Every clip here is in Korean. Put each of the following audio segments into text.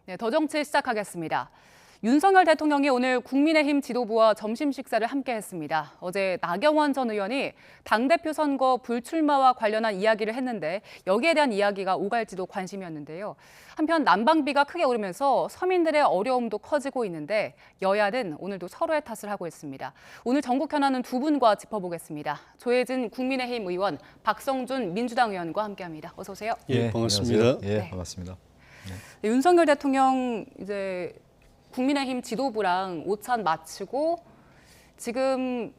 네, 더 정치 시작하겠습니다. 윤석열 대통령이 오늘 국민의힘 지도부와 점심 식사를 함께 했습니다. 어제 나경원 전 의원이 당대표 선거 불출마와 관련한 이야기를 했는데 여기에 대한 이야기가 오갈지도 관심이었는데요. 한편 난방비가 크게 오르면서 서민들의 어려움도 커지고 있는데 여야는 오늘도 서로의 탓을 하고 있습니다. 오늘 전국 현안은 두 분과 짚어보겠습니다. 조혜진 국민의힘 의원, 박성준 민주당 의원과 함께합니다. 어서 오세요. 예, 반갑습니다. 예, 반갑습니다. 네, 윤석열 대통령 이제 국민의힘 지도부랑 오찬 마치고 지금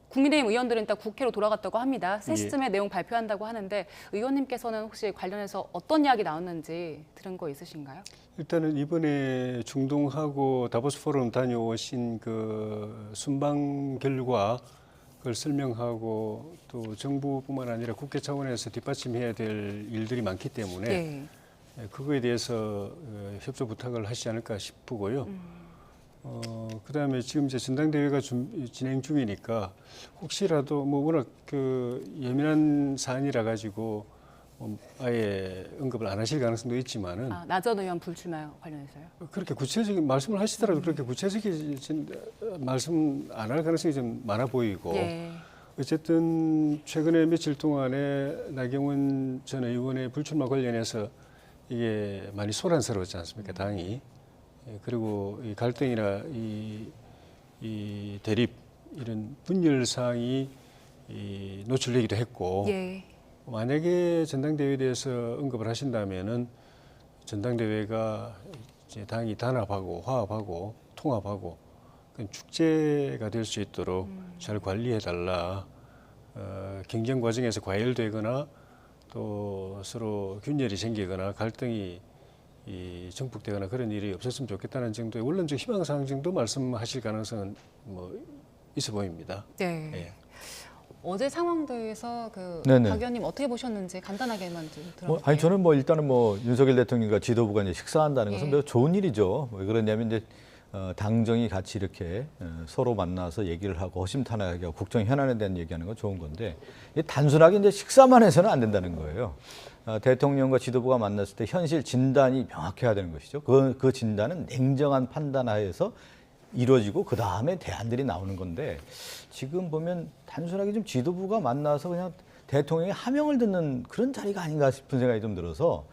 국민의힘 의원들은 일단 국회로 돌아갔다고 합니다. 3시쯤에 내용 발표한다고 하는데 의원님께서는 혹시 관련해서 어떤 이야기 나왔는지 들은 거 있으신가요? 일단은 이번에 중동하고 다보스 포럼 다녀오신 그 순방 결과 그걸 설명하고 또 정부뿐만 아니라 국회 차원에서 뒷받침해야 될 일들이 많기 때문에 네. 그거에 대해서 협조 부탁을 하시지 않을까 싶고요. 그다음에 지금 이제 전당대회가 진행 중이니까 혹시라도 뭐 워낙 그 예민한 사안이라 가지고 아예 언급을 안 하실 가능성도 있지만은 나 전 의원 불출마 관련해서요? 그렇게 구체적인 말씀을 하시더라도 그렇게 구체적인 말씀 안 할 가능성이 좀 많아 보이고 예. 어쨌든 최근에 며칠 동안에 나경원 전 의원의 불출마 관련해서 이게 많이 소란스러웠지 않습니까, 당이. 그리고 이 갈등이나 이 대립 이런 분열 사항이 노출되기도 했고 예. 만약에 전당대회에 대해서 언급을 하신다면은 전당대회가 이제 당이 단합하고 화합하고 통합하고 축제가 될 수 있도록 잘 관리해달라. 경쟁 과정에서 과열되거나 또 서로 균열이 생기거나 갈등이 정폭되거나 그런 일이 없었으면 좋겠다는 정도의 원론적 희망사항 정도 말씀하실 가능성은 뭐 있어 보입니다. 네. 예. 어제 상황들에서 박 의원님 어떻게 보셨는지 간단하게만 좀 들어볼게요. 아니 저는 뭐 일단은 뭐 윤석열 대통령과 지도부가 이제 식사한다는 것은 매우 좋은 일이죠. 왜 그러냐면 이제 당정이 같이 이렇게 서로 만나서 얘기를 하고 허심탄회하게 국정 현안에 대한 얘기하는 건 좋은 건데 단순하게 이제 식사만 해서는 안 된다는 거예요. 대통령과 지도부가 만났을 때 현실 진단이 명확해야 되는 것이죠. 그 진단은 냉정한 판단하에서 이루어지고 그 다음에 대안들이 나오는 건데 지금 보면 단순하게 좀 지도부가 만나서 그냥 대통령의 하명을 듣는 그런 자리가 아닌가 싶은 생각이 좀 들어서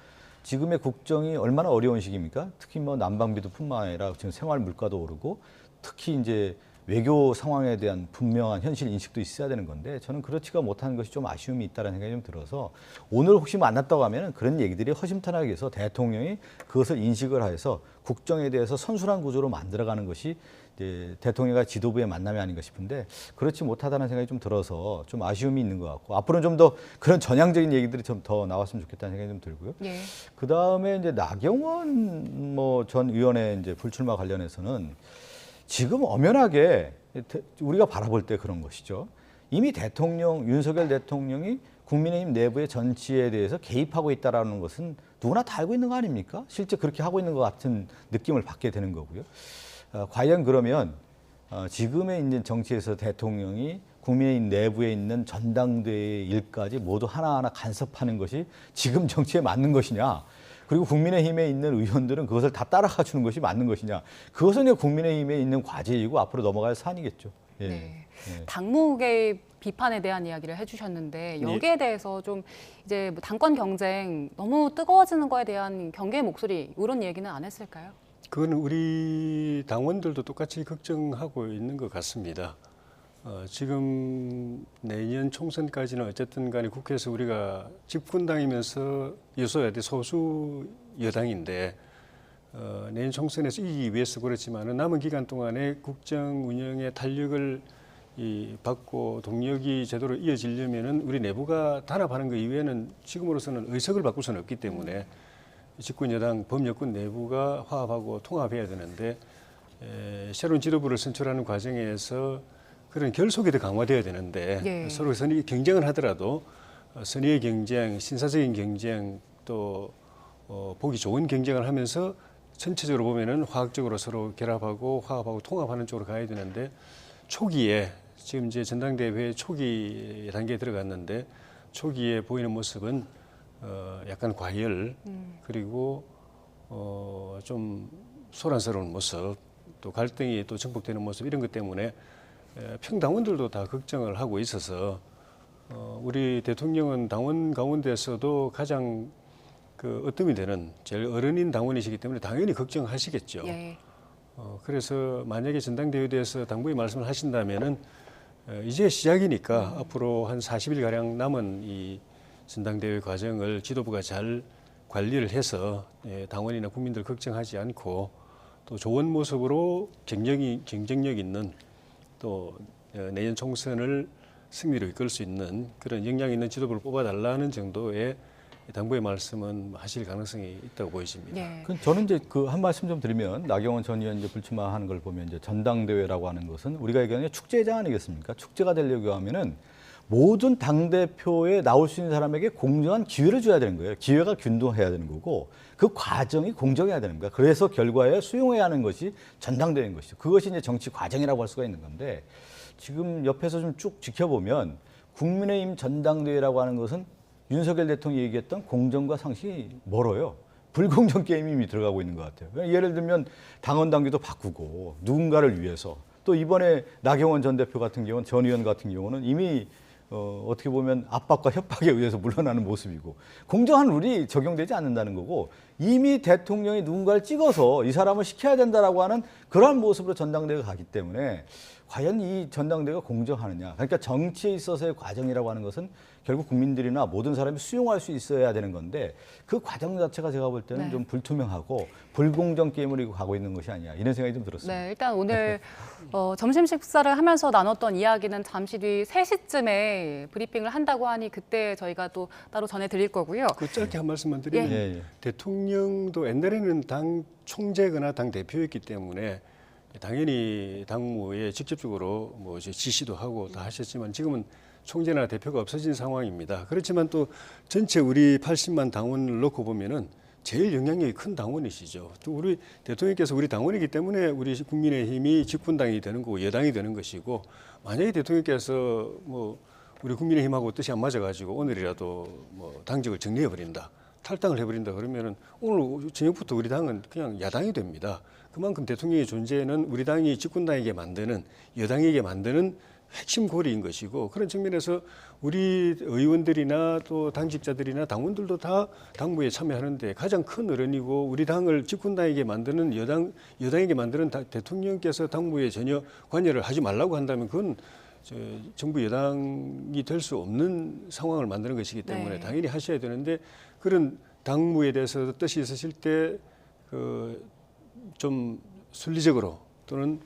지금의 국정이 얼마나 어려운 시기입니까? 특히 뭐 난방비도 뿐만 아니라 지금 생활 물가도 오르고 특히 이제 외교 상황에 대한 분명한 현실 인식도 있어야 되는 건데 저는 그렇지가 못한 것이 좀 아쉬움이 있다는 생각이 좀 들어서 오늘 혹시 만났다고 하면 그런 얘기들이 허심탄회하게 해서 대통령이 그것을 인식을 해서 국정에 대해서 선순환 구조로 만들어가는 것이 이제 대통령과 지도부의 만남이 아닌가 싶은데 그렇지 못하다는 생각이 좀 들어서 좀 아쉬움이 있는 것 같고 앞으로는 좀 더 그런 전향적인 얘기들이 좀 더 나왔으면 좋겠다는 생각이 좀 들고요. 예. 그 다음에 이제 나경원 뭐 전 의원의 이제 불출마 관련해서는 지금 엄연하게 우리가 바라볼 때 그런 것이죠. 이미 윤석열 대통령이 국민의힘 내부의 정치에 대해서 개입하고 있다는 것은 누구나 다 알고 있는 거 아닙니까? 실제 그렇게 하고 있는 것 같은 느낌을 받게 되는 거고요. 과연 그러면 지금의 있는 정치에서 대통령이 국민의힘 내부에 있는 전당대회 일까지 모두 하나하나 간섭하는 것이 지금 정치에 맞는 것이냐? 그리고 국민의힘에 있는 의원들은 그것을 다 따라가 주는 것이 맞는 것이냐? 그것은 국민의힘에 있는 과제이고 앞으로 넘어갈 사안이겠죠. 예. 네. 당무의 비판에 대한 이야기를 해주셨는데 여기에 대해서 좀 이제 뭐 당권 경쟁 너무 뜨거워지는 거에 대한 경계의 목소리 이런 얘기는 안 했을까요? 그건 우리 당원들도 똑같이 걱정하고 있는 것 같습니다. 지금 내년 총선까지는 어쨌든 간에 국회에서 우리가 집권당이면서 여소야대 소수 여당인데 내년 총선에서 이기기 위해서 그렇지만은 남은 기간 동안에 국정 운영의 탄력을 받고 동력이 제대로 이어지려면은 우리 내부가 단합하는 것 이외에는 지금으로서는 의석을 바꿀 수는 없기 때문에 집권 여당 범여권 내부가 화합하고 통합해야 되는데 새로운 지도부를 선출하는 과정에서 그런 결속이 더 강화돼야 되는데 서로 선의 경쟁을 하더라도 선의의 경쟁, 신사적인 경쟁 또 보기 좋은 경쟁을 하면서 전체적으로 보면은 화학적으로 서로 결합하고 화합하고 통합하는 쪽으로 가야 되는데 초기에 지금 이제 전당대회 초기 단계에 들어갔는데 초기에 보이는 모습은 약간 과열 그리고 좀 소란스러운 모습, 또 갈등이 또 증폭되는 모습 이런 것 때문에 평당원들도 다 걱정을 하고 있어서 우리 대통령은 당원 가운데서도 가장 그 어뜸이 되는 제일 어른인 당원이시기 때문에 당연히 걱정하시겠죠. 예. 그래서 만약에 전당대회에 대해서 당부의 말씀을 하신다면은 이제 시작이니까 앞으로 한 40일 가량 남은 이 전당대회 과정을 지도부가 잘 관리를 해서 당원이나 국민들 걱정하지 않고 또 좋은 모습으로 경쟁력 있는 또 내년 총선을 승리로 이끌 수 있는 그런 역량 있는 지도부를 뽑아달라는 정도의 당부의 말씀은 하실 가능성이 있다고 보여집니다. 예. 저는 이제 그 한 말씀 좀 드리면 나경원 전 의원 이제 불출마하는 걸 보면 이제 전당대회라고 하는 것은 우리가 얘기하는 축제장 아니겠습니까? 축제가 되려고 하면은 모든 당 대표에 나올 수 있는 사람에게 공정한 기회를 줘야 되는 거예요. 기회가 균등해야 되는 거고 그 과정이 공정해야 되는 거야. 그래서 결과에 수용해야 하는 것이 전당대회인 것이죠. 그것이 이제 정치 과정이라고 할 수가 있는 건데 지금 옆에서 좀 쭉 지켜보면 국민의힘 전당대회라고 하는 것은 윤석열 대통령이 얘기했던 공정과 상식이 멀어요. 불공정 게임이 이미 들어가고 있는 것 같아요. 그러니까 예를 들면 당원 당규도 바꾸고 누군가를 위해서 또 이번에 나경원 전 대표 같은 경우는 전 의원 같은 경우는 이미 어떻게 보면 압박과 협박에 의해서 물러나는 모습이고 공정한 룰이 적용되지 않는다는 거고 이미 대통령이 누군가를 찍어서 이 사람을 시켜야 된다라고 하는 그러한 모습으로 전당대회가 가기 때문에 과연 이 전당대회가 공정하느냐. 그러니까 정치에 있어서의 과정이라고 하는 것은 결국 국민들이나 모든 사람이 수용할 수 있어야 되는 건데 그 과정 자체가 제가 볼 때는 네. 좀 불투명하고 불공정 게임으로 가고 있는 것이 아니냐 이런 생각이 좀 들었습니다. 네, 일단 오늘 점심 식사를 하면서 나눴던 이야기는 잠시 뒤 3시쯤에 브리핑을 한다고 하니 그때 저희가 또 따로 전해드릴 거고요. 그 짧게 한 말씀만 드리면 예. 대통령도 옛날에는 당 총재거나 당 대표였기 때문에 당연히 당무에 직접적으로 뭐 이제 지시도 하고 다 하셨지만 지금은 총재나 대표가 없어진 상황입니다. 그렇지만 또 전체 우리 80만 당원을 놓고 보면은 제일 영향력이 큰 당원이시죠. 또 우리 대통령께서 우리 당원이기 때문에 우리 국민의힘이 집권당이 되는 거고 여당이 되는 것이고 만약에 대통령께서 뭐 우리 국민의힘하고 뜻이 안 맞아가지고 오늘이라도 뭐 당직을 정리해 버린다. 탈당을 해버린다 그러면은 오늘 저녁부터 우리 당은 그냥 야당이 됩니다. 그만큼 대통령의 존재는 우리 당이 집권당에게 만드는 여당에게 만드는 핵심 고리인 것이고 그런 측면에서 우리 의원들이나 또 당직자들이나 당원들도 다 당무에 참여하는데 가장 큰 어른이고 우리 당을 집권당에게 만드는 여당에게 만드는 대통령께서 당무에 전혀 관여를 하지 말라고 한다면 그건 정부 여당이 될 수 없는 상황을 만드는 것이기 때문에 네. 당연히 하셔야 되는데 그런 당무에 대해서 뜻이 있으실 때 좀 순리적으로 또는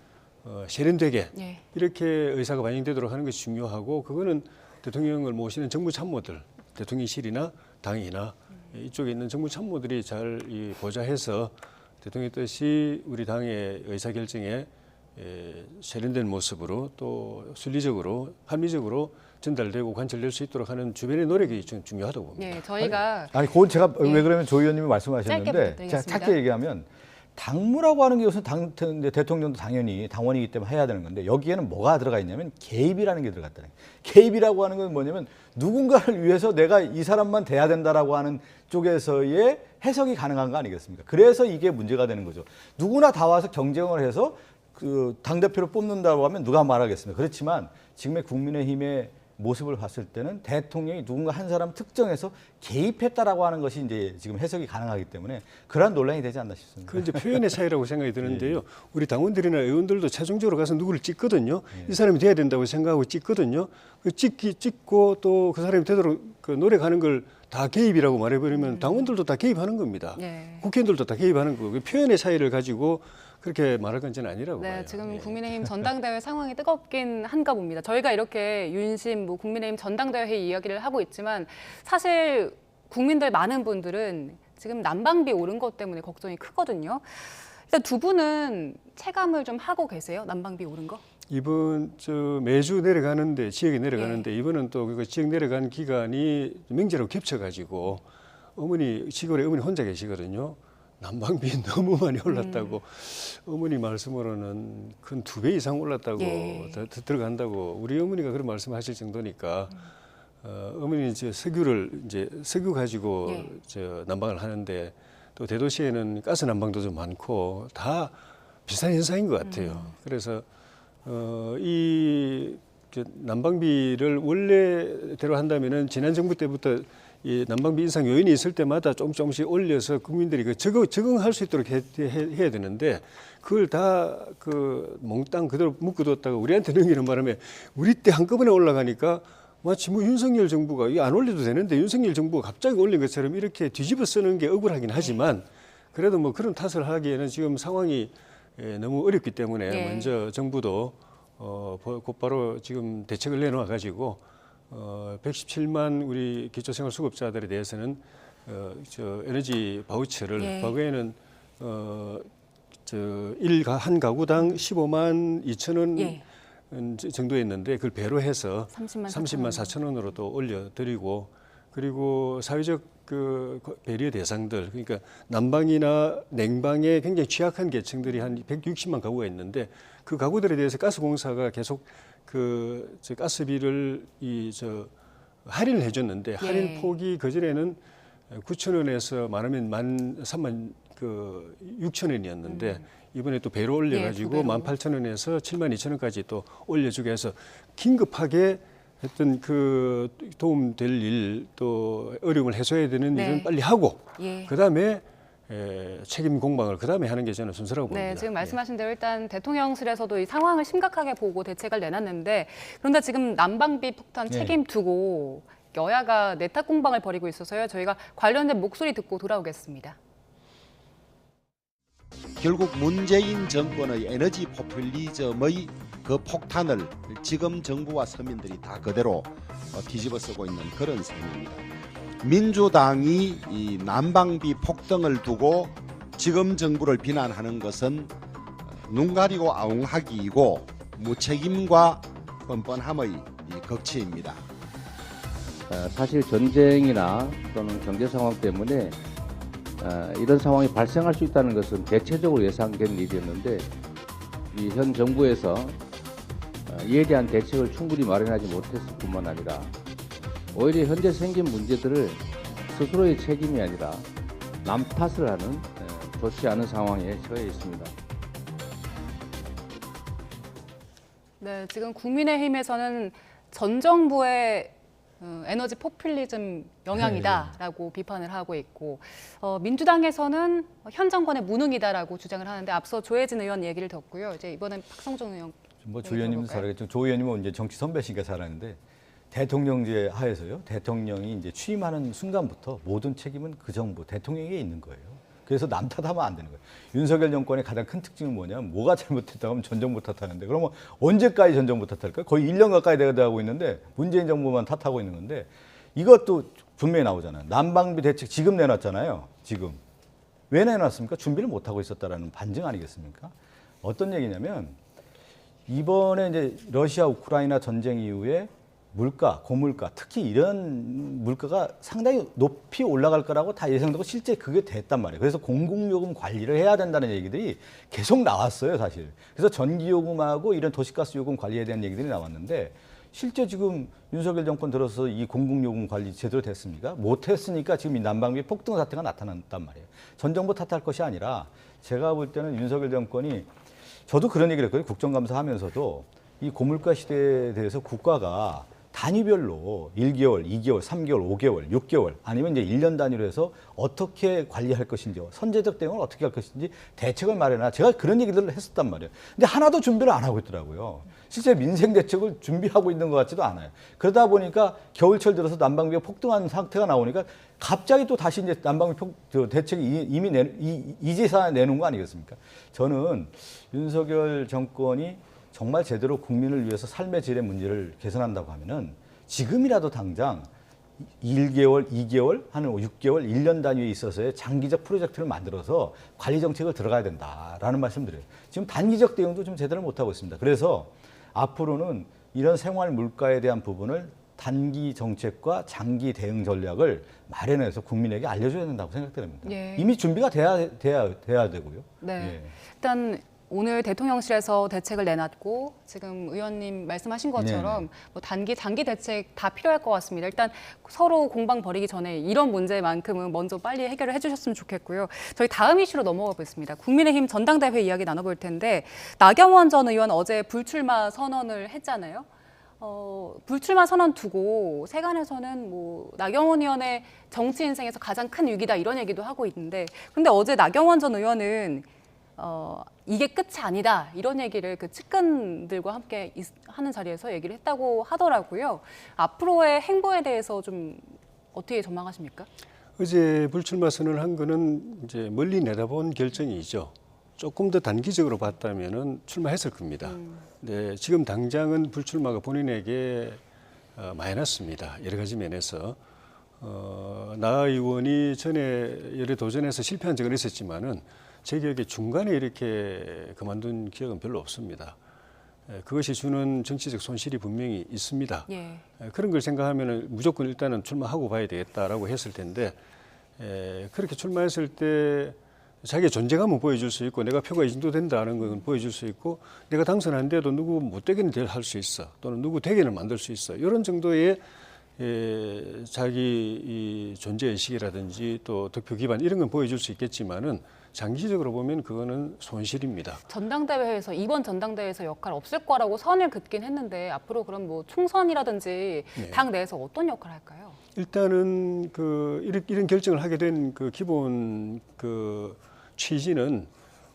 세련되게 예. 이렇게 의사가 반영되도록 하는 것이 중요하고 그거는 대통령을 모시는 정부 참모들, 대통령실이나 당이나 이쪽에 있는 정부 참모들이 잘 보좌해서 대통령의 뜻이 우리 당의 의사결정에 세련된 모습으로 또 순리적으로 합리적으로 전달되고 관철될 수 있도록 하는 주변의 노력이 좀 중요하다고 봅니다. 예, 저희가 아니, 그건 제가 예. 왜 그러면 조 의원님이 짧게 말씀하셨는데 부탁드리겠습니다. 제가 짧게 얘기하면 당무라고 하는 게 우선 대통령도 당연히 당원이기 때문에 해야 되는 건데 여기에는 뭐가 들어가 있냐면 개입이라는 게 들어갔다는 거예요. 개입이라고 하는 건 뭐냐면 누군가를 위해서 내가 이 사람만 돼야 된다라고 하는 쪽에서의 해석이 가능한 거 아니겠습니까? 그래서 이게 문제가 되는 거죠. 누구나 다 와서 경쟁을 해서 그 당대표를 뽑는다고 하면 누가 말하겠습니까? 그렇지만 지금의 국민의힘의 모습을 봤을 때는 대통령이 누군가 한 사람 특정해서 개입했다라고 하는 것이 이제 지금 해석이 가능하기 때문에 그러한 논란이 되지 않나 싶습니다. 그 이제 표현의 차이라고 생각이 드는데요. 우리 당원들이나 의원들도 최종적으로 가서 누구를 찍거든요. 이 사람이 돼야 된다고 생각하고 찍거든요. 그 찍고 또 그 사람이 되도록 그 노력하는 걸 다 개입이라고 말해버리면 당원들도 다 개입하는 겁니다. 예. 국회의원들도 다 개입하는 거고 표현의 차이를 가지고 그렇게 말할 건 저는 아니라고 네, 봐요. 지금 예. 국민의힘 전당대회 상황이 뜨겁긴 한가 봅니다. 저희가 이렇게 윤심, 국민의힘 전당대회 이야기를 하고 있지만 사실 국민들 많은 분들은 지금 난방비 오른 것 때문에 걱정이 크거든요. 일단 두 분은 체감을 좀 하고 계세요? 난방비 오른 거? 이번 매주 내려가는데 지역에 내려가는데 이번은 또 그 지역 내려간 기간이 명절하고 겹쳐가지고 시골에 어머니 혼자 계시거든요. 난방비 너무 많이 올랐다고 어머니 말씀으로는 큰 2배 이상 올랐다고 예. 더 들어간다고 우리 어머니가 그런 말씀하실 정도니까 어머니 석유 가지고 예. 난방을 하는데 또 대도시에는 가스 난방도 좀 많고 다 비슷한 현상인 것 같아요. 그래서 이 난방비를 원래대로 한다면은 지난 정부 때부터 이 난방비 인상 요인이 있을 때마다 조금씩 올려서 국민들이 그 적응할 수 있도록 해야 되는데 그걸 다 그 몽땅 그대로 묶어뒀다가 우리한테 넘기는 바람에 우리 때 한꺼번에 올라가니까 마치 뭐 윤석열 정부가 이게 안 올려도 되는데 윤석열 정부가 갑자기 올린 것처럼 이렇게 뒤집어 쓰는 게 억울하긴 하지만 그래도 뭐 그런 탓을 하기에는 지금 상황이 너무 어렵기 때문에 네. 먼저 정부도 곧바로 지금 대책을 내놓아 가지고 117만 우리 기초생활수급자들에 대해서는 저 에너지 바우처를 예. 과거에는 한 가구당 15만 2천 원 예. 정도였는데 그걸 배로 해서 30만 30만 4천 원으로 또 올려드리고 그리고 사회적 그 배려 대상들 그러니까 난방이나 냉방에 굉장히 취약한 계층들이 한 160만 가구가 있는데 그 가구들에 대해서 가스공사가 계속 저 가스비를 할인을 해줬는데 할인 폭이 그전에는 9천 원에서 많으면 3만 6천 원이었는데 이번에 또 배로 올려가지고 예, 두 배로. 18,000원에서 7만 2천 원까지 또 올려주게 해서 긴급하게 했던 그 도움될 일 또 어려움을 해소해야 되는 네. 일은 빨리 하고 예. 그다음에 책임 공방을 그다음에 하는 게 저는 순서라고 봅니다. 네, 지금 말씀하신 대로 일단 대통령실에서도 이 상황을 심각하게 보고 대책을 내놨는데 그런데 지금 난방비 폭탄 네. 책임 두고 여야가 내탁 공방을 벌이고 있어서요. 저희가 관련된 목소리 듣고 돌아오겠습니다. 결국 문재인 정권의 에너지 포퓰리즘의 그 폭탄을 지금 정부와 서민들이 다 그대로 뒤집어 쓰고 있는 그런 셈입니다. 민주당이 이 난방비 폭등을 두고 지금 정부를 비난하는 것은 눈 가리고 아웅하기이고 무책임과 뻔뻔함의 이 극치입니다. 사실 전쟁이나 또는 경제 상황 때문에 이런 상황이 발생할 수 있다는 것은 대체적으로 예상된 일이었는데 이 현 정부에서 이에 대한 대책을 충분히 마련하지 못했을 뿐만 아니라 오히려 현재 생긴 문제들을 스스로의 책임이 아니라 남 탓을 하는 좋지 않은 상황에 처해 있습니다. 네, 지금 국민의힘에서는 전 정부의 에너지 포퓰리즘 영향이다라고 비판을 하고 있고 민주당에서는 현 정권의 무능이다라고 주장을 하는데 앞서 조혜진 의원 얘기를 듣고요. 이제 이번엔 박성준 의원. 뭐 조 의원님은 잘 알겠죠. 조 의원님은 이제 정치 선배시니까 잘 아는데 대통령제 하에서요. 대통령이 이제 취임하는 순간부터 모든 책임은 그 정부 대통령에게 있는 거예요. 그래서 남 탓하면 안 되는 거예요. 윤석열 정권의 가장 큰 특징은 뭐냐면 뭐가 잘못했다고 하면 전 정부 탓하는데 그러면 언제까지 전 정부 탓할까요? 거의 1년 가까이 돼가고 있는데 문재인 정부만 탓하고 있는 건데 이것도 분명히 나오잖아요. 난방비 대책 지금 내놨잖아요. 지금. 왜 내놨습니까? 준비를 못하고 있었다라는 반증 아니겠습니까? 어떤 얘기냐면 이번에 이제 러시아 우크라이나 전쟁 이후에 물가, 고물가, 특히 이런 물가가 상당히 높이 올라갈 거라고 다 예상되고 실제 그게 됐단 말이에요. 그래서 공공요금 관리를 해야 된다는 얘기들이 계속 나왔어요, 사실. 그래서 전기요금하고 이런 도시가스 요금 관리에 대한 얘기들이 나왔는데 실제 지금 윤석열 정권 들어서 이 공공요금 관리 제대로 됐습니까? 못했으니까 지금 이 난방비 폭등 사태가 나타났단 말이에요. 전 정부 탓할 것이 아니라 제가 볼 때는 윤석열 정권이 저도 그런 얘기를 했거든요. 국정감사 하면서도 이 고물가 시대에 대해서 국가가 단위별로 1개월, 2개월, 3개월, 5개월, 6개월 아니면 이제 1년 단위로 해서 어떻게 관리할 것인지 선제적 대응을 어떻게 할 것인지 대책을 마련하라. 제가 그런 얘기들을 했었단 말이에요. 근데 하나도 준비를 안 하고 있더라고요. 실제 민생 대책을 준비하고 있는 것 같지도 않아요. 그러다 보니까 겨울철 들어서 난방비가 폭등한 상태가 나오니까 갑자기 또 다시 이제 난방비 대책이 이미 이제서야 내놓은 거 아니겠습니까? 저는 윤석열 정권이 정말 제대로 국민을 위해서 삶의 질의 문제를 개선한다고 하면은 지금이라도 당장 1개월, 2개월, 한 6개월, 1년 단위에 있어서의 장기적 프로젝트를 만들어서 관리 정책을 들어가야 된다라는 말씀드려요. 지금 단기적 대응도 좀 제대로 못하고 있습니다. 그래서 앞으로는 이런 생활 물가에 대한 부분을 단기 정책과 장기 대응 전략을 마련해서 국민에게 알려줘야 된다고 생각됩니다. 예. 이미 준비가 돼야 되고요. 네. 예. 일단 오늘 대통령실에서 대책을 내놨고 지금 의원님 말씀하신 것처럼 뭐 단기, 장기 대책 다 필요할 것 같습니다. 일단 서로 공방 벌이기 전에 이런 문제만큼은 먼저 빨리 해결을 해주셨으면 좋겠고요. 저희 다음 이슈로 넘어가 보겠습니다. 국민의힘 전당대회 이야기 나눠볼 텐데 나경원 전 의원 어제 불출마 선언을 했잖아요. 불출마 선언 두고 세간에서는 뭐 나경원 의원의 정치 인생에서 가장 큰 위기다 이런 얘기도 하고 있는데 근데 어제 나경원 전 의원은 이게 끝이 아니다 이런 얘기를 그 측근들과 함께 하는 자리에서 얘기를 했다고 하더라고요. 앞으로의 행보에 대해서 좀 어떻게 전망하십니까? 어제 불출마 선언을 한 거는 이제 멀리 내다본 결정이죠. 조금 더 단기적으로 봤다면은 출마했을 겁니다. 네, 지금 당장은 불출마가 본인에게 마이너스입니다. 여러 가지 면에서 나 의원이 전에 여러 도전에서 실패한 적은 있었지만은 제 기억에 중간에 이렇게 그만둔 기억은 별로 없습니다. 그것이 주는 정치적 손실이 분명히 있습니다. 예. 그런 걸 생각하면 무조건 일단은 출마하고 봐야 되겠다라고 했을 텐데 그렇게 출마했을 때 자기의 존재감은 보여줄 수 있고 내가 표가 이 정도 된다는 건 보여줄 수 있고 내가 당선 안 돼도 누구 못 되게는 할 수 있어 또는 누구 되게는 만들 수 있어 이런 정도의 자기 이 존재의식이라든지 또 득표 기반 이런 건 보여줄 수 있겠지만은 장기적으로 보면 그거는 손실입니다. 전당대회에서 이번 전당대회에서 역할 없을 거라고 선을 긋긴 했는데 앞으로 그럼 뭐 총선이라든지 당 내에서 어떤 역할을 할까요? 일단은 이런 결정을 하게 된 그 기본 그 취지는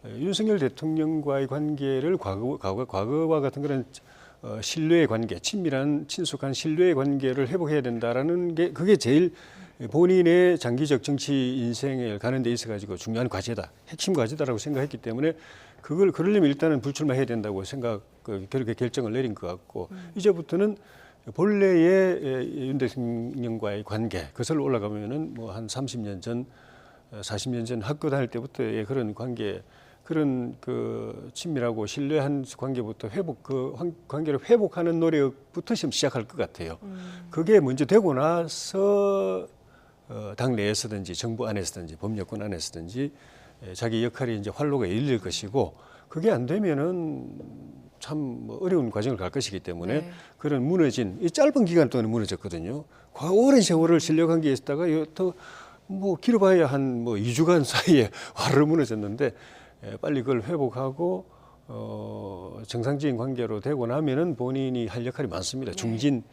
윤석열 대통령과의 관계를 과거와 같은 그런 신뢰의 관계, 친밀한 친숙한 신뢰의 관계를 회복해야 된다라는 게 그게 제일 본인의 장기적 정치 인생을 가는 데 있어 가지고 중요한 과제다, 핵심 과제다라고 생각했기 때문에 그러려면 일단은 불출마해야 된다고 그렇게 결정을 내린 것 같고 이제부터는 본래의 윤 대통령과의 관계, 거슬러 올라가면은 뭐 한 30년 전, 40년 전 학교 다닐 때부터의 그런 관계, 그런 그 친밀하고 신뢰한 관계부터 관계를 회복하는 노력부터 지금 시작할 것 같아요. 그게 먼저 되고 나서 당 내에서든지 정부 안에서든지 법여권 안에서든지 자기 역할이 이제 활로가 열릴 것이고 그게 안 되면은 참 어려운 과정을 갈 것이기 때문에 그런 무너진 이 짧은 기간 동안에 무너졌거든요. 오랜 세월을 신뢰관계에 있다가 더 뭐 길어봐야 한 뭐 2주간 사이에 화를 무너졌는데 빨리 그걸 회복하고 정상적인 관계로 되고 나면은 본인이 할 역할이 많습니다. 중진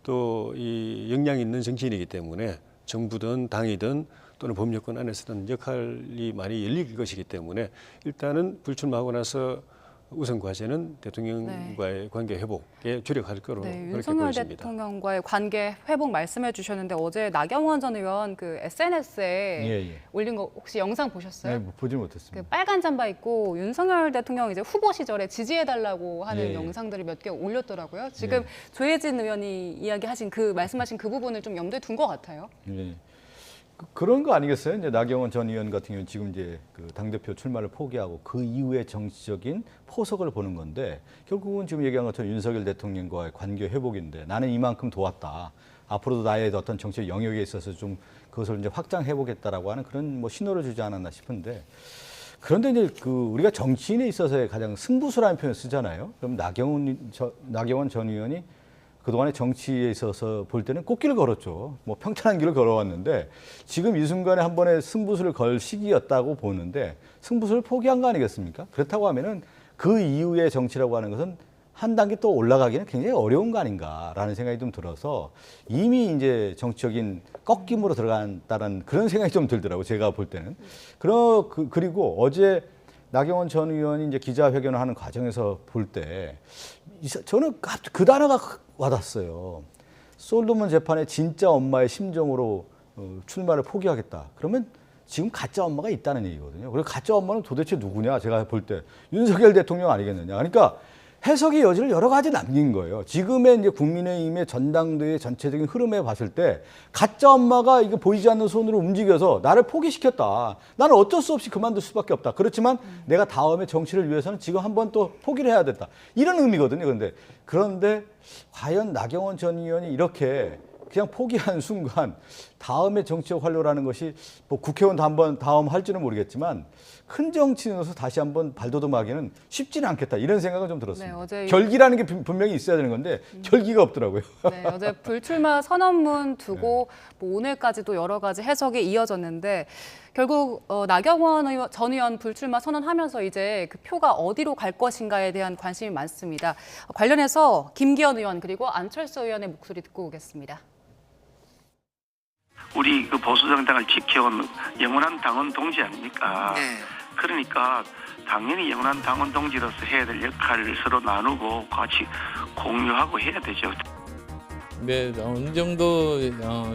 또 이 역량 있는 정치인이기 때문에 정부든 당이든 또는 법여권 안에서든 역할이 많이 열릴 것이기 때문에 일단은 불출마하고 나서 우선 과제는 대통령과의 관계 회복에 주력할 거로 그렇게 윤석열 보여집니다. 대통령과의 관계 회복 말씀해 주셨는데 어제 나경원 전 의원 그 SNS에 올린 거 혹시 영상 보셨어요? 네, 보지 못했습니다. 그 빨간 잠바 입고 윤석열 대통령 이제 후보 시절에 지지해달라고 하는 영상들을 몇 개 올렸더라고요. 지금 조혜진 의원이 이야기하신 말씀하신 그 부분을 좀 염두에 둔 것 같아요. 그런 거 아니겠어요? 이제 나경원 전 의원 같은 경우는 지금 이제 그 당대표 출마를 포기하고 그 이후의 정치적인 포석을 보는 건데 결국은 지금 얘기한 것처럼 윤석열 대통령과의 관계 회복인데 나는 이만큼 도왔다. 앞으로도 나의 어떤 정치적 영역에 있어서 좀 그것을 이제 확장해 보겠다라고 하는 그런 뭐 신호를 주지 않았나 싶은데 그런데 이제 우리가 정치인에 있어서의 가장 승부수라는 표현을 쓰잖아요. 그럼 나경원 전 의원이 그동안의 정치에 있어서 볼 때는 꽃길을 걸었죠. 뭐 평탄한 길을 걸어왔는데 지금 이 순간에 한 번의 승부수를 걸 시기였다고 보는데 승부수를 포기한 거 아니겠습니까? 그렇다고 하면은 그 이후의 정치라고 하는 것은 한 단계 또 올라가기는 굉장히 어려운 거 아닌가라는 생각이 좀 들어서 이미 이제 정치적인 꺾임으로 들어간다는 그런 생각이 좀 들더라고요. 제가 볼 때는. 그리고 어제 나경원 전 의원이 이제 기자회견을 하는 과정에서 볼 때 저는 그 단어가 와닿았어요. 솔로몬 재판의 진짜 엄마의 심정으로 출마를 포기하겠다. 그러면 지금 가짜 엄마가 있다는 얘기거든요. 그리고 가짜 엄마는 도대체 누구냐? 제가 볼 때 윤석열 대통령 아니겠느냐? 그러니까 해석의 여지를 여러 가지 남긴 거예요. 지금의 이제 국민의힘의 전당대회 전체적인 흐름에 봤을 때 가짜 엄마가 이거 보이지 않는 손으로 움직여서 나를 포기시켰다. 나는 어쩔 수 없이 그만둘 수밖에 없다. 그렇지만 내가 다음에 정치를 위해서는 지금 한번 또 포기를 해야 됐다. 이런 의미거든요. 그런데 과연 나경원 전 의원이 이렇게 그냥 포기한 순간 다음에 정치적 활로라는 것이 뭐 국회의원 다음 할지는 모르겠지만 큰 정치인으로서 다시 한번 발돋움하기는 쉽지는 않겠다 이런 생각은 좀 들었습니다. 네, 어제 결기라는 게 분명히 있어야 되는 건데 결기가 없더라고요. 네, 어제 불출마 선언문 두고 뭐 오늘까지도 여러 가지 해석이 이어졌는데 결국 나경원 전 의원 불출마 선언하면서 이제 그 표가 어디로 갈 것인가에 대한 관심이 많습니다. 관련해서 김기현 의원 그리고 안철수 의원의 목소리 듣고 오겠습니다. 우리 그 보수정당을 지켜온 영원한 당원 동지 아닙니까? 네. 그러니까 당연히 영원한 당원 동지로서 해야 될 역할을 서로 나누고 같이 공유하고 해야 되죠. 네, 어느 정도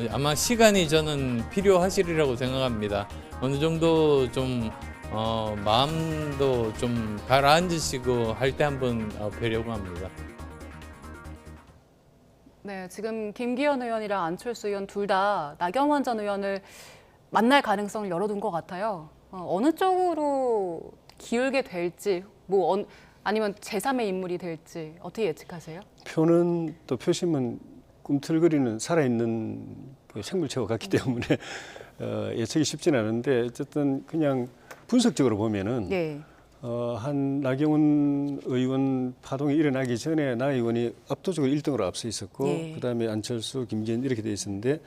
아마 시간이 저는 필요하시리라고 생각합니다. 어느 정도 좀 마음도 좀 가라앉으시고 할 때 한번 뵈려고 합니다. 네, 지금 김기현 의원이랑 안철수 의원 둘 다 나경원 전 의원을 만날 가능성을 열어둔 것 같아요. 어느 쪽으로 기울게 될지, 아니면 제3의 인물이 될지 어떻게 예측하세요? 표는 또 표심은 꿈틀거리는 살아있는 그 생물체와 같기 때문에 예측이 쉽지는 않은데 어쨌든 그냥 분석적으로 보면은 네. 한 나경원 의원 파동이 일어나기 전에 나 의원이 압도적으로 1등으로 앞서 있었고 예. 그다음에 안철수, 김기현 이렇게 돼 있었는데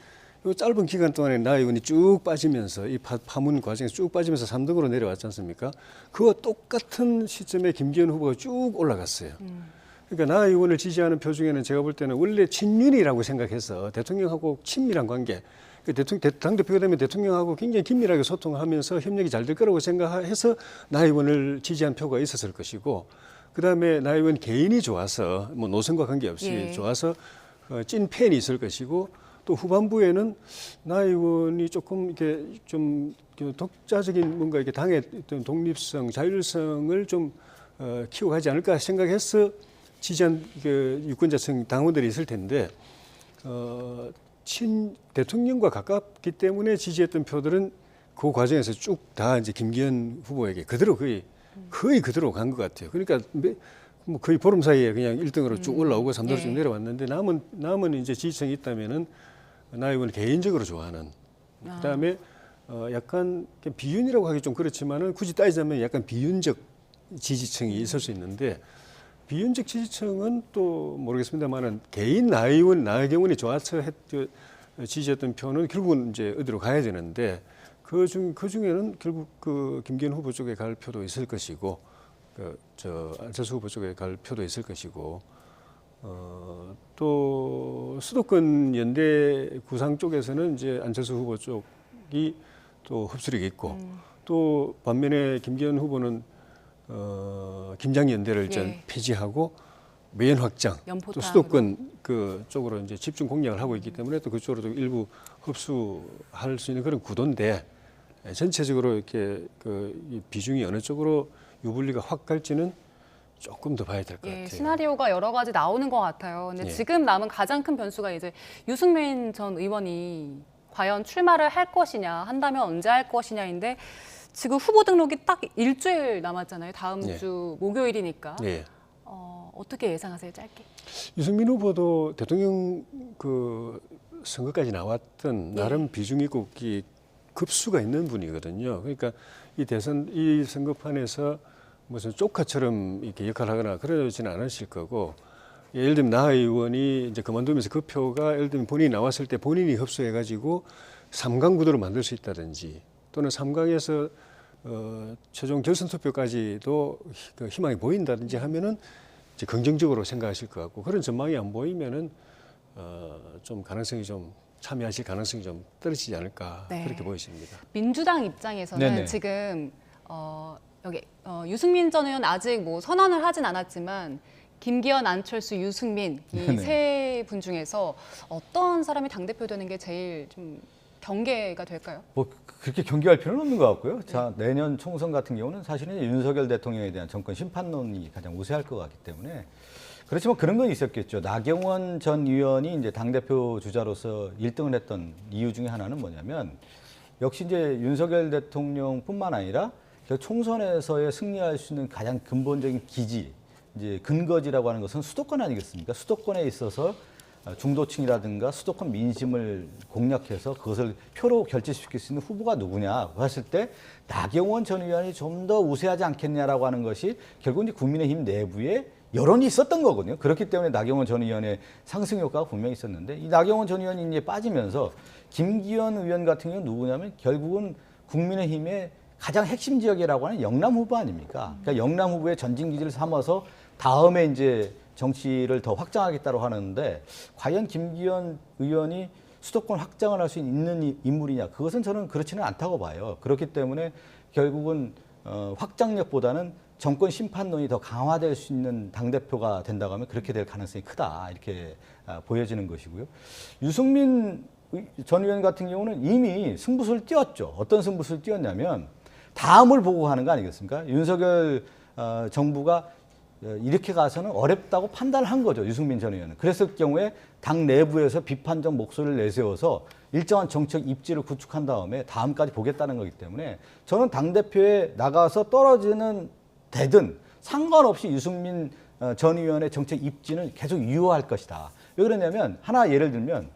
이 짧은 기간 동안에 나 의원이 쭉 빠지면서 이 파문 과정에서 쭉 빠지면서 3등으로 내려왔지 않습니까? 그와 똑같은 시점에 김기현 후보가 쭉 올라갔어요. 그러니까 나 의원을 지지하는 표 중에는 제가 볼 때는 원래 친윤이라고 생각해서 대통령하고 친밀한 관계, 당대표가 되면 대통령하고 굉장히 긴밀하게 소통하면서 협력이 잘 될 거라고 생각해서 나 의원을 지지한 표가 있었을 것이고, 그다음에 나 의원 개인이 좋아서 뭐 노선과 관계없이 예. 좋아서 찐 팬이 있을 것이고, 또 후반부에는 나 의원이 조금 이렇게 좀 독자적인 뭔가 이렇게 당의 어떤 독립성, 자율성을 좀 키워가지 않을까 생각해서 지지한 그 유권자층 당원들이 있을 텐데, 친 대통령과 가깝기 때문에 지지했던 표들은 그 과정에서 쭉 다 이제 김기현 후보에게 그대로 거의 그대로 간 것 같아요. 그러니까 뭐 거의 보름 사이에 그냥 1등으로 쭉 올라오고 3등으로 쭉 내려왔는데 남은 이제 지지층이 있다면은 나 의원을 개인적으로 좋아하는. 그다음에 약간 비윤이라고 하기 좀 그렇지만은 굳이 따지자면 약간 비윤적 지지층이 있을 수 있는데, 비윤적 지지층은 또 모르겠습니다만은 개인 나 의원이 좋아서 지지했던 표는 결국은 이제 어디로 가야 되는데 그 중에는 결국 그 김기현 후보 쪽에 갈 표도 있을 것이고, 안철수 후보 쪽에 갈 표도 있을 것이고, 또 수도권 연대 구상 쪽에서는 이제 안철수 후보 쪽이 또 흡수력이 있고, 또 반면에 김기현 후보는 김장 연대를 예. 폐지하고 매연 확장, 또 연포탕으로. 수도권 그 쪽으로 이제 집중 공략을 하고 있기 때문에 또 그쪽으로도 일부 흡수할 수 있는 그런 구도인데, 전체적으로 이렇게 이 비중이 어느 쪽으로 유불리가 확 갈지는 조금 더 봐야 될 것 같아요. 시나리오가 여러 가지 나오는 것 같아요. 근데 예. 지금 남은 가장 큰 변수가 이제 유승민 전 의원이 과연 출마를 할 것이냐, 한다면 언제 할 것이냐인데 지금 후보 등록이 딱 일주일 남았잖아요. 다음 예. 주 목요일이니까. 예. 어떻게 예상하세요, 짧게? 유승민 후보도 대통령 그 선거까지 나왔던 나름 비중 있고 급수가 있는 분이거든요. 그러니까 이 선거판에서 무슨 쪽파처럼 이렇게 역할하거나 그러지는 않으실 거고, 예를 들면 나 의원이 이제 그만두면서 그 표가 예를 들면 본인이 나왔을 때 본인이 흡수해가지고 3강 구도로 만들 수 있다든지, 또는 3강에서 최종 결선 투표까지도 그 희망이 보인다든지 하면은 이제 긍정적으로 생각하실 것 같고, 그런 전망이 안 보이면은 좀 가능성이 좀 참여하실 가능성이 좀 떨어지지 않을까 그렇게 보이십니다. 민주당 입장에서는 네네. 지금 여기 유승민 전 의원 아직 뭐 선언을 하진 않았지만 김기현, 안철수, 유승민 이 세 분 중에서 어떤 사람이 당대표 되는 게 제일 좀 경계가 될까요? 뭐 그렇게 경계할 필요는 없는 것 같고요. 자, 내년 총선 같은 경우는 사실은 윤석열 대통령에 대한 정권 심판론이 가장 우세할 것 같기 때문에, 그렇지만 그런 건 있었겠죠. 나경원 전 의원이 이제 당대표 주자로서 1등을 했던 이유 중에 하나는 뭐냐면, 역시 이제 윤석열 대통령뿐만 아니라 총선에서의 승리할 수 있는 가장 근본적인 기지, 이제 근거지라고 하는 것은 수도권 아니겠습니까? 수도권에 있어서 중도층이라든가 수도권 민심을 공략해서 그것을 표로 결집시킬 수 있는 후보가 누구냐 봤을 때 나경원 전 의원이 좀 더 우세하지 않겠냐라고 하는 것이 결국 이제 국민의힘 내부에 여론이 있었던 거거든요. 그렇기 때문에 나경원 전 의원의 상승 효과가 분명히 있었는데 이 나경원 전 의원이 이제 빠지면서 김기현 의원 같은 경우는 누구냐면 결국은 국민의힘의 가장 핵심 지역이라고 하는 영남 후보 아닙니까? 그러니까 영남 후보의 전진 기지를 삼아서 다음에 이제 정치를 더 확장하겠다고 하는데 과연 김기현 의원이 수도권 확장을 할 수 있는 인물이냐? 그것은 저는 그렇지는 않다고 봐요. 그렇기 때문에 결국은 확장력보다는 정권 심판론이 더 강화될 수 있는 당대표가 된다고 하면 그렇게 될 가능성이 크다. 이렇게 보여지는 것이고요. 유승민 전 의원 같은 경우는 이미 승부수를 띄웠죠. 어떤 승부수를 띄웠냐면 다음을 보고 하는 거 아니겠습니까? 윤석열 정부가 이렇게 가서는 어렵다고 판단을 한 거죠. 유승민 전 의원은. 그랬을 경우에 당 내부에서 비판적 목소리를 내세워서 일정한 정책 입지를 구축한 다음에 다음까지 보겠다는 거기 때문에 저는 당대표에 나가서 떨어지는 되든 상관없이 유승민 전 의원의 정책 입지는 계속 유효할 것이다. 왜 그러냐면 하나 예를 들면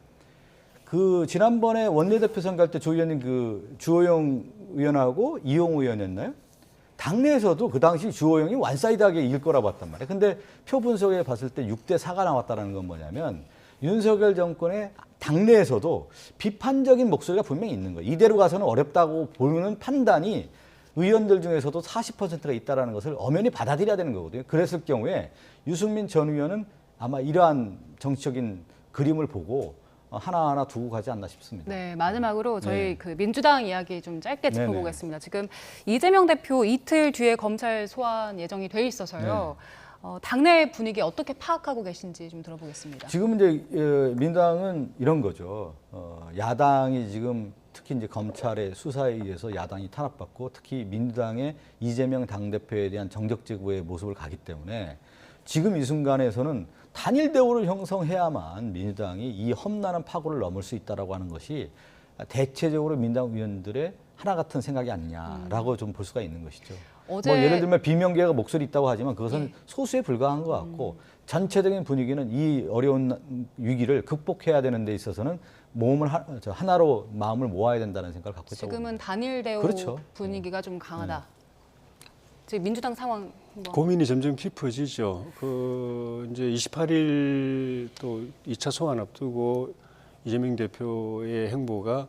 그 지난번에 원내대표 선거할 때 조 의원님 그 주호영 의원하고 이용우 의원이었나요? 당내에서도 그 당시 주호영이 완사이드하게 이길 거라 봤단 말이에요. 근데 표 분석에 봤을 때 6대 4가 나왔다는 건 뭐냐면 윤석열 정권의 당내에서도 비판적인 목소리가 분명히 있는 거예요. 이대로 가서는 어렵다고 보는 판단이 의원들 중에서도 40%가 있다는 것을 엄연히 받아들여야 되는 거거든요. 그랬을 경우에 유승민 전 의원은 아마 이러한 정치적인 그림을 보고 하나하나 두고 가지 않나 싶습니다. 네, 마지막으로 저희 네. 그 민주당 이야기 좀 짧게 네네. 짚어보겠습니다. 지금 이재명 대표 이틀 뒤에 검찰 소환 예정이 돼 있어서요. 당내 분위기 어떻게 파악하고 계신지 좀 들어보겠습니다. 지금 이제 민주당은 이런 거죠. 야당이 지금 특히 이제 검찰의 수사에 의해서 야당이 탄압받고 특히 민주당의 이재명 당대표에 대한 정적 제고의 모습을 가기 때문에 지금 이 순간에서는 단일 대우를 형성해야만 민주당이 이 험난한 파고를 넘을 수 있다라고 하는 것이 대체적으로 민주당 의원들의 하나 같은 생각이 아니냐라고 좀 볼 수가 있는 것이죠. 어제 뭐 예를 들면 비명계가 목소리 있다고 하지만 그것은 예. 소수에 불과한 것 같고 전체적인 분위기는 이 어려운 위기를 극복해야 되는 데 있어서는 몸을 하나로 마음을 모아야 된다는 생각을 갖고 있다고 지금은 봅니다. 단일 대우 그렇죠. 분위기가 좀 강하다. 지금 민주당 상황 한번. 고민이 점점 깊어지죠. 이제 28일 또 2차 소환 앞두고 이재명 대표의 행보가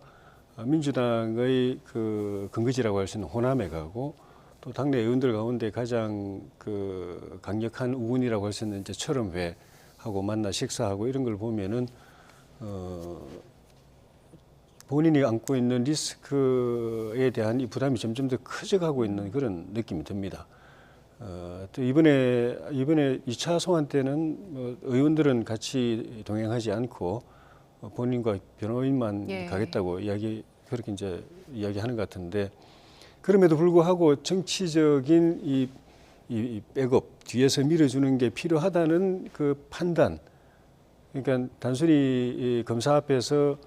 민주당의 그 근거지라고 할 수 있는 호남에 가고 또 당내 의원들 가운데 가장 그 강력한 우군이라고 할 수 있는 이제 철험회하고 만나 식사하고 이런 걸 보면은 본인이 안고 있는 리스크에 대한 이 부담이 점점 더 커져가고 있는 그런 느낌이 듭니다. 또 이번에 2차 소환 때는 뭐 의원들은 같이 동행하지 않고 본인과 변호인만 예. 가겠다고 그렇게 이제 이야기하는 것 같은데 그럼에도 불구하고 정치적인 이 백업 뒤에서 밀어주는 게 필요하다는 그 판단. 그러니까 단순히 이 검사 앞에서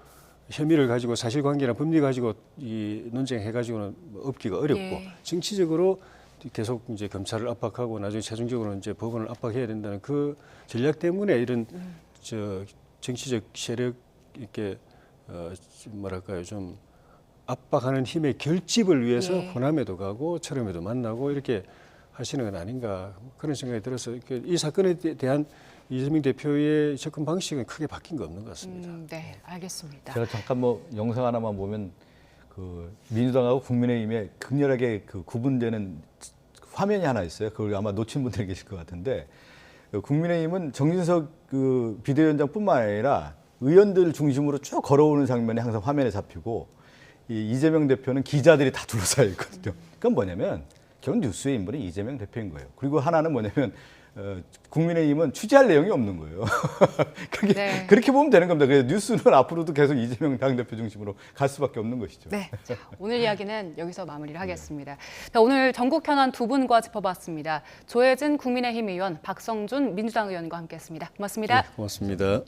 혐의를 가지고 사실관계나 법리 가지고 이 논쟁해가지고는 없기가 어렵고 예. 정치적으로 계속 이제 검찰을 압박하고 나중에 최종적으로 이제 법원을 압박해야 된다는 그 전략 때문에 이런 정치적 세력 이렇게 뭐랄까요 좀 압박하는 힘의 결집을 위해서 예. 호남에도 가고 철원에도 만나고 이렇게 하시는 건 아닌가 그런 생각이 들어서 이 사건에 대한 이재명 대표의 접근 방식은 크게 바뀐 거 없는 것 같습니다. 네, 알겠습니다. 제가 잠깐 뭐 영상 하나만 보면 그 민주당하고 국민의힘에 극렬하게 그 구분되는 화면이 하나 있어요. 그걸 아마 놓친 분들이 계실 것 같은데 국민의힘은 정진석 그 비대위원장뿐만 아니라 의원들 중심으로 쭉 걸어오는 장면이 항상 화면에 잡히고 이 이재명 대표는 기자들이 다 둘러싸여 있거든요. 그건 뭐냐면 결국 뉴스의 인물이 이재명 대표인 거예요. 그리고 하나는 뭐냐면 국민의힘은 취재할 내용이 없는 거예요. 네. 그렇게 보면 되는 겁니다. 그래서 뉴스는 앞으로도 계속 이재명 당대표 중심으로 갈 수밖에 없는 것이죠. 네, 자, 오늘 이야기는 여기서 마무리를 하겠습니다. 자, 오늘 전국 현안 두 분과 짚어봤습니다. 조혜진 국민의힘 의원, 박성준 민주당 의원과 함께했습니다. 고맙습니다. 네, 고맙습니다.